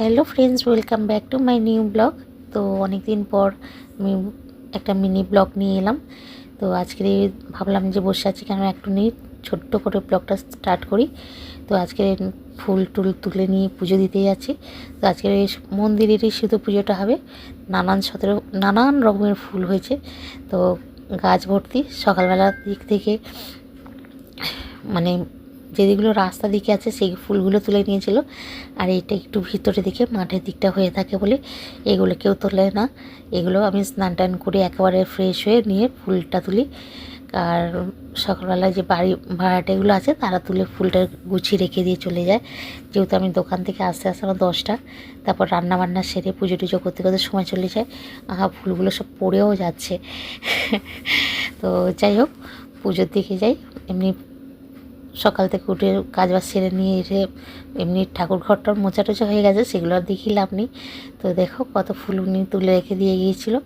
Hello friends, welcome back to my new blog. তো অনেক দিন পর আমি একটা মিনি ব্লগ নিয়ে এলাম। তো আজকে ভাবলাম যে বসে আছি কেন একটু নিয়ে ছোট্ট করে ব্লগটা স্টার্ট করি। তো আজকে ফুল টুল তুলে নিয়ে পুজো দিতে যাচ্ছি। তো আজকে মন্দিরেরই শুধু পুজোটা হবে। নানান রকমের ফুল হয়েছে, তো গাছ ভর্তি। সকালবেলার দিক থেকে মানে যেগুলো রাস্তা দিকে আছে সেই ফুলগুলো তুলে নিয়েছিল, আর এটা একটু ভিতরে দিকে মাঠের দিকটা হয়ে থাকে বলে এগুলো কেউ তোলে না। এগুলো আমি স্নান টান করে একেবারে ফ্রেশ হয়ে নিয়ে ফুলটা তুলি। আর সকালবেলায় যে বাড়ি ভাড়াটেগুলো আছে তারা তুলে ফুলটা গুছিয়ে রেখে দিয়ে চলে যায়, যেহেতু আমি দোকান থেকে আসতে আসতে আমার 10টা। তারপর রান্না বান্না সেরে পুজো টুজো করতে করতে সময় চলে যায়। ফুলগুলো সব পড়েও যাচ্ছে। তো যাই হোক, পুজোর দিকে যাই। এমনি সকাল থেকে উঠে কাজ বাজ সেরে নিয়ে এসে এমনি ঠাকুর ঘরটার মোছা টোচা হয়ে গেছে, সেগুলো আর দেখি লাভ নেই। তো দেখো কত ফুল উনি তুলে রেখে দিয়ে গিয়েছিলো,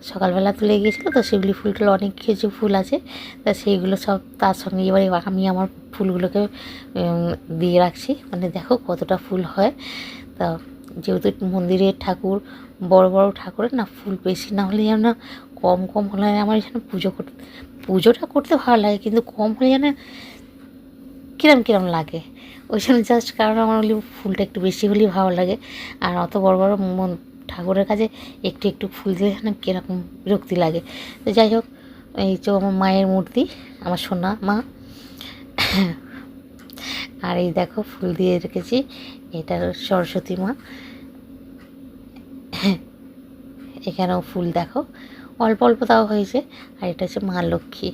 সকালবেলা তুলে গিয়েছিলো। তো সেগুলি ফুলগুলো অনেক কিছু ফুল আছে, তা সেইগুলো সব তার সঙ্গে এবারে আমি আমার ফুলগুলোকে দিয়ে রাখছি। মানে দেখো কতটা ফুল হয়। তা যেহেতু মন্দিরের ঠাকুর বড় বড় ঠাকুরের না, ফুল বেশি না হলে যেন, কম কম হলে আমার যেন পুজোটা করতে ভালো লাগে, কিন্তু কম হলে যেন কিরম কিরম লাগে। ওই জন্য জাস্ট কারণ আমার ফুলটা একটু বেশি হলেই ভালো লাগে। আর অত বড় বড় ঠাকুরের কাছে একটু একটু ফুল দিলে না কীরকম বিরক্তি লাগে। তো যাই হোক, এই যে আমার মায়ের মূর্তি, আমার সোনা মা। আর এই দেখো ফুল দিয়ে রেখেছি, এটা সরস্বতী মা। এখানেও ফুল দেখো, অল্প অল্প দেওয়া হয়েছে। আর এটা হচ্ছে মা লক্ষ্মী।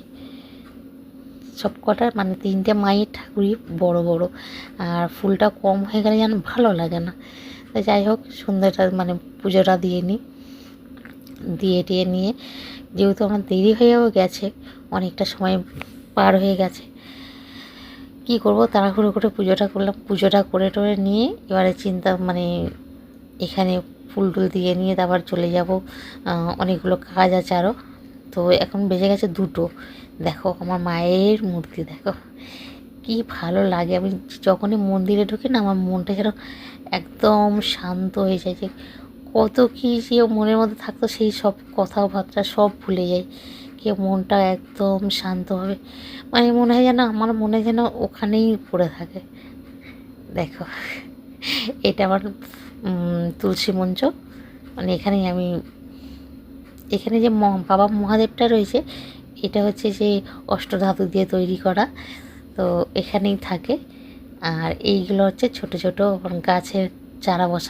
সব কটা মানে 3টে মায়ের ঠাকুরই বড় বড়, আর ফুলটা কম হয়ে গেলে যেন ভালো লাগে না। তো যাই হোক, সন্ধ্যাটা মানে পুজোটা দিয়ে নিই। দিয়ে টিয়ে নিয়ে যেহেতু আমার দেরি হয়েও গেছে, অনেকটা সময় পার হয়ে গেছে, কি করব, তাড়াহুড়ো করে পুজোটা করলাম। পুজোটা করে টোরে নিয়ে এবারে চিন্তা মানে এখানে ফুল টুল দিয়ে নিয়ে তারপর চলে যাব। অনেকগুলো কাজ আছে আরও। তো এখন বেজে গেছে 2টো। দেখো আমার মায়ের মূর্তি দেখো, কি ভালো লাগে। আমি যখনই মন্দিরে ঢুকি না, আমার মনটা যেন একদম শান্ত হয়ে যায়। যে কত কী যে মনের মধ্যে থাকতো, সেই সব কথাবার্তা সব ভুলে যাই। কেউ মনটা একদম শান্ত হবে, মানে মনে হয় যেন আমার মনে যেন ওখানেই পড়ে থাকে। দেখো এটা আমার তুলসী মঞ্চ। মানে এখানেই আমি, এখানে যে বাবা মহাদেবটা রয়েছে, এটা হচ্ছে যে অষ্টধাতু দিয়ে তৈরি করা। তো এখানেই থাকে। আর এইগুলো হচ্ছে ছোট ছোট গাছের চারা বসা।